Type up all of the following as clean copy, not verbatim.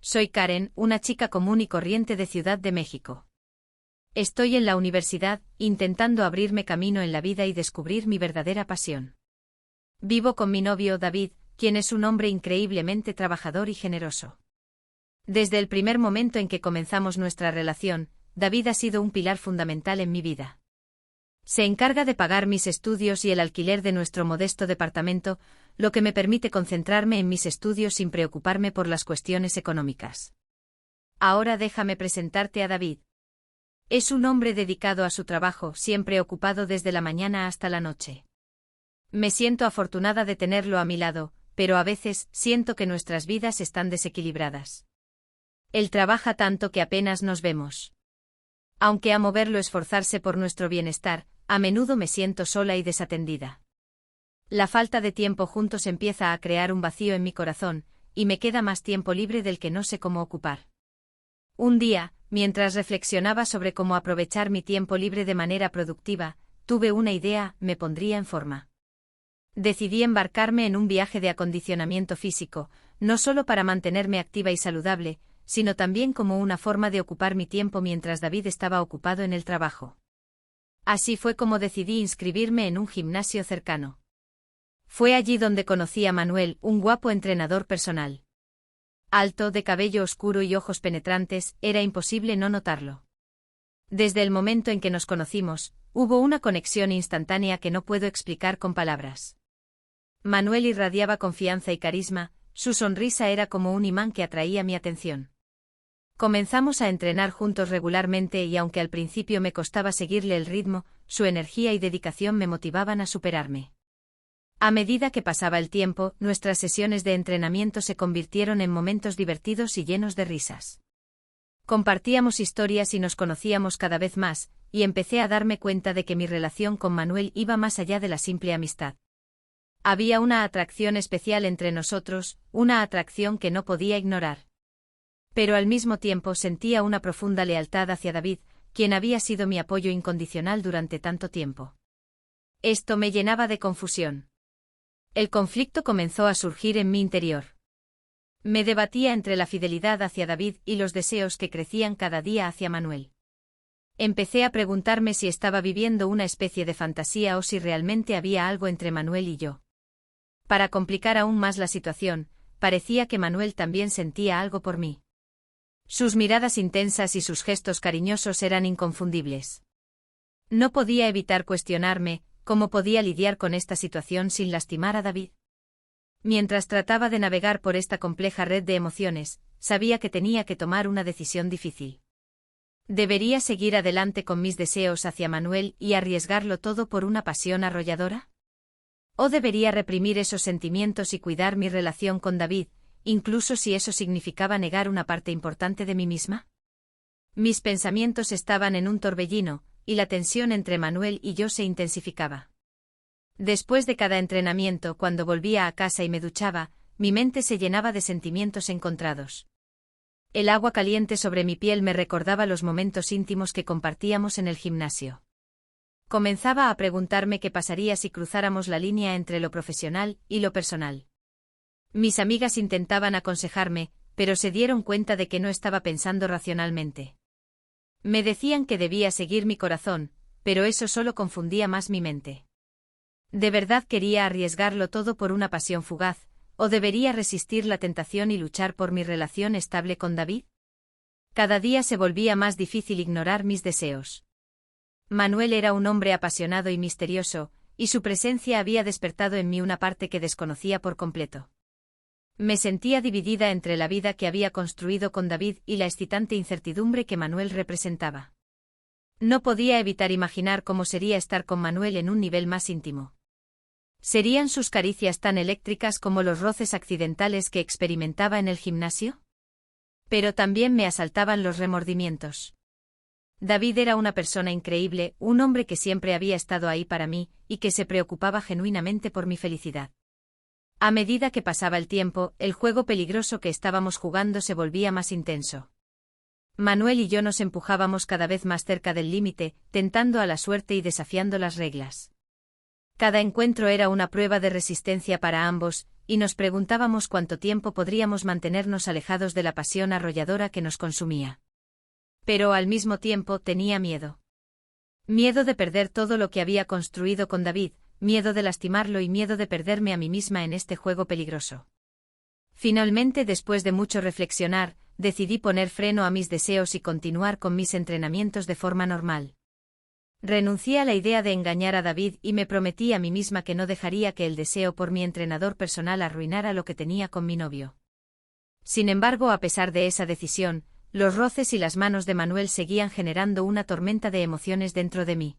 Soy Karen, una chica común y corriente de Ciudad de México. Estoy en la universidad, intentando abrirme camino en la vida y descubrir mi verdadera pasión. Vivo con mi novio David, quien es un hombre increíblemente trabajador y generoso. Desde el primer momento en que comenzamos nuestra relación, David ha sido un pilar fundamental en mi vida. Se encarga de pagar mis estudios y el alquiler de nuestro modesto departamento, lo que me permite concentrarme en mis estudios sin preocuparme por las cuestiones económicas. Ahora déjame presentarte a David. Es un hombre dedicado a su trabajo, siempre ocupado desde la mañana hasta la noche. Me siento afortunada de tenerlo a mi lado, pero a veces siento que nuestras vidas están desequilibradas. Él trabaja tanto que apenas nos vemos. Aunque amo verlo esforzarse por nuestro bienestar, a menudo me siento sola y desatendida. La falta de tiempo juntos empieza a crear un vacío en mi corazón, y me queda más tiempo libre del que no sé cómo ocupar. Un día, mientras reflexionaba sobre cómo aprovechar mi tiempo libre de manera productiva, tuve una idea: me pondría en forma. Decidí embarcarme en un viaje de acondicionamiento físico, no solo para mantenerme activa y saludable, sino también como una forma de ocupar mi tiempo mientras David estaba ocupado en el trabajo. Así fue como decidí inscribirme en un gimnasio cercano. Fue allí donde conocí a Manuel, un guapo entrenador personal. Alto, de cabello oscuro y ojos penetrantes, era imposible no notarlo. Desde el momento en que nos conocimos, hubo una conexión instantánea que no puedo explicar con palabras. Manuel irradiaba confianza y carisma, su sonrisa era como un imán que atraía mi atención. Comenzamos a entrenar juntos regularmente y aunque al principio me costaba seguirle el ritmo, su energía y dedicación me motivaban a superarme. A medida que pasaba el tiempo, nuestras sesiones de entrenamiento se convirtieron en momentos divertidos y llenos de risas. Compartíamos historias y nos conocíamos cada vez más, y empecé a darme cuenta de que mi relación con Manuel iba más allá de la simple amistad. Había una atracción especial entre nosotros, una atracción que no podía ignorar. Pero al mismo tiempo sentía una profunda lealtad hacia David, quien había sido mi apoyo incondicional durante tanto tiempo. Esto me llenaba de confusión. El conflicto comenzó a surgir en mi interior. Me debatía entre la fidelidad hacia David y los deseos que crecían cada día hacia Manuel. Empecé a preguntarme si estaba viviendo una especie de fantasía o si realmente había algo entre Manuel y yo. Para complicar aún más la situación, parecía que Manuel también sentía algo por mí. Sus miradas intensas y sus gestos cariñosos eran inconfundibles. No podía evitar cuestionarme cómo podía lidiar con esta situación sin lastimar a David. Mientras trataba de navegar por esta compleja red de emociones, sabía que tenía que tomar una decisión difícil. ¿Debería seguir adelante con mis deseos hacia Manuel y arriesgarlo todo por una pasión arrolladora? ¿O debería reprimir esos sentimientos y cuidar mi relación con David, incluso si eso significaba negar una parte importante de mí misma? Mis pensamientos estaban en un torbellino, y la tensión entre Manuel y yo se intensificaba. Después de cada entrenamiento, cuando volvía a casa y me duchaba, mi mente se llenaba de sentimientos encontrados. El agua caliente sobre mi piel me recordaba los momentos íntimos que compartíamos en el gimnasio. Comenzaba a preguntarme qué pasaría si cruzáramos la línea entre lo profesional y lo personal. Mis amigas intentaban aconsejarme, pero se dieron cuenta de que no estaba pensando racionalmente. Me decían que debía seguir mi corazón, pero eso solo confundía más mi mente. ¿De verdad quería arriesgarlo todo por una pasión fugaz, o debería resistir la tentación y luchar por mi relación estable con David? Cada día se volvía más difícil ignorar mis deseos. Manuel era un hombre apasionado y misterioso, y su presencia había despertado en mí una parte que desconocía por completo. Me sentía dividida entre la vida que había construido con David y la excitante incertidumbre que Manuel representaba. No podía evitar imaginar cómo sería estar con Manuel en un nivel más íntimo. ¿Serían sus caricias tan eléctricas como los roces accidentales que experimentaba en el gimnasio? Pero también me asaltaban los remordimientos. David era una persona increíble, un hombre que siempre había estado ahí para mí, y que se preocupaba genuinamente por mi felicidad. A medida que pasaba el tiempo, el juego peligroso que estábamos jugando se volvía más intenso. Manuel y yo nos empujábamos cada vez más cerca del límite, tentando a la suerte y desafiando las reglas. Cada encuentro era una prueba de resistencia para ambos, y nos preguntábamos cuánto tiempo podríamos mantenernos alejados de la pasión arrolladora que nos consumía. Pero al mismo tiempo tenía miedo. Miedo de perder todo lo que había construido con David, miedo de lastimarlo y miedo de perderme a mí misma en este juego peligroso. Finalmente, después de mucho reflexionar, decidí poner freno a mis deseos y continuar con mis entrenamientos de forma normal. Renuncié a la idea de engañar a David y me prometí a mí misma que no dejaría que el deseo por mi entrenador personal arruinara lo que tenía con mi novio. Sin embargo, a pesar de esa decisión, los roces y las manos de Manuel seguían generando una tormenta de emociones dentro de mí.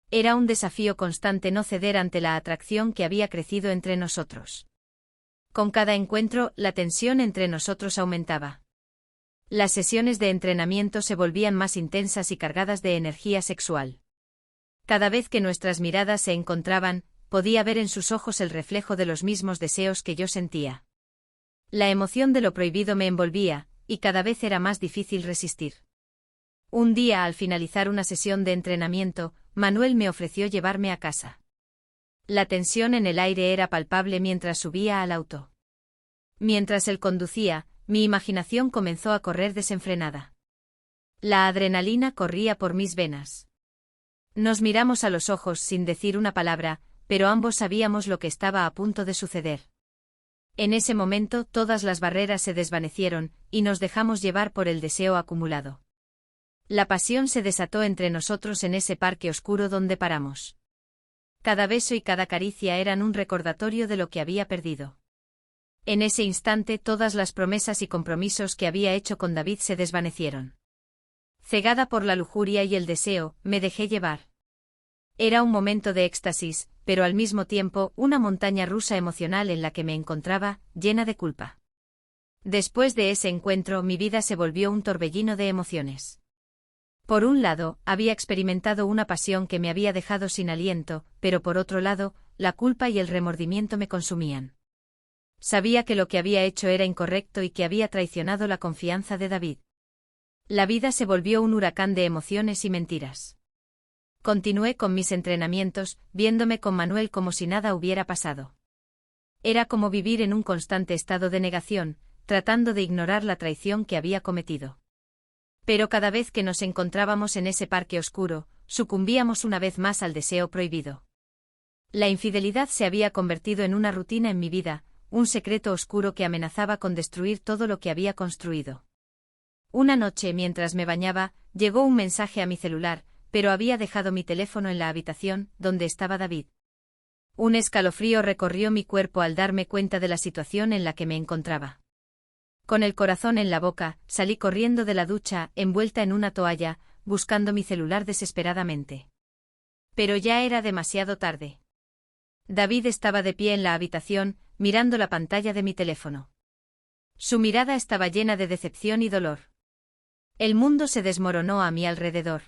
Era un desafío constante no ceder ante la atracción que había crecido entre nosotros. Con cada encuentro, la tensión entre nosotros aumentaba. Las sesiones de entrenamiento se volvían más intensas y cargadas de energía sexual. Cada vez que nuestras miradas se encontraban, podía ver en sus ojos el reflejo de los mismos deseos que yo sentía. La emoción de lo prohibido me envolvía, y cada vez era más difícil resistir. Un día, al finalizar una sesión de entrenamiento, Manuel me ofreció llevarme a casa. La tensión en el aire era palpable mientras subía al auto. Mientras él conducía, mi imaginación comenzó a correr desenfrenada. La adrenalina corría por mis venas. Nos miramos a los ojos sin decir una palabra, pero ambos sabíamos lo que estaba a punto de suceder. En ese momento todas las barreras se desvanecieron, y nos dejamos llevar por el deseo acumulado. La pasión se desató entre nosotros en ese parque oscuro donde paramos. Cada beso y cada caricia eran un recordatorio de lo que había perdido. En ese instante todas las promesas y compromisos que había hecho con David se desvanecieron. Cegada por la lujuria y el deseo, me dejé llevar. Era un momento de éxtasis, pero al mismo tiempo una montaña rusa emocional en la que me encontraba, llena de culpa. Después de ese encuentro mi vida se volvió un torbellino de emociones. Por un lado, había experimentado una pasión que me había dejado sin aliento, pero por otro lado, la culpa y el remordimiento me consumían. Sabía que lo que había hecho era incorrecto y que había traicionado la confianza de David. La vida se volvió un huracán de emociones y mentiras. Continué con mis entrenamientos, viéndome con Manuel como si nada hubiera pasado. Era como vivir en un constante estado de negación, tratando de ignorar la traición que había cometido. Pero cada vez que nos encontrábamos en ese parque oscuro, sucumbíamos una vez más al deseo prohibido. La infidelidad se había convertido en una rutina en mi vida, un secreto oscuro que amenazaba con destruir todo lo que había construido. Una noche, mientras me bañaba, llegó un mensaje a mi celular, pero había dejado mi teléfono en la habitación, donde estaba David. Un escalofrío recorrió mi cuerpo al darme cuenta de la situación en la que me encontraba. Con el corazón en la boca, salí corriendo de la ducha, envuelta en una toalla, buscando mi celular desesperadamente. Pero ya era demasiado tarde. David estaba de pie en la habitación, mirando la pantalla de mi teléfono. Su mirada estaba llena de decepción y dolor. El mundo se desmoronó a mi alrededor.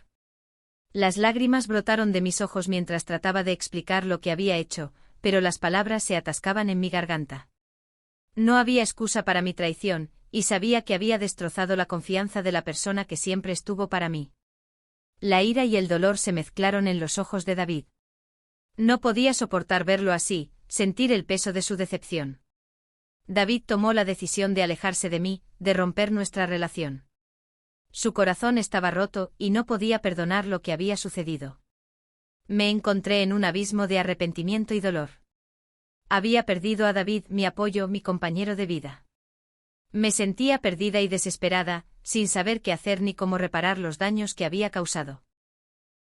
Las lágrimas brotaron de mis ojos mientras trataba de explicar lo que había hecho, pero las palabras se atascaban en mi garganta. No había excusa para mi traición, y sabía que había destrozado la confianza de la persona que siempre estuvo para mí. La ira y el dolor se mezclaron en los ojos de David. No podía soportar verlo así, sentir el peso de su decepción. David tomó la decisión de alejarse de mí, de romper nuestra relación. Su corazón estaba roto y no podía perdonar lo que había sucedido. Me encontré en un abismo de arrepentimiento y dolor. Había perdido a David, mi apoyo, mi compañero de vida. Me sentía perdida y desesperada, sin saber qué hacer ni cómo reparar los daños que había causado.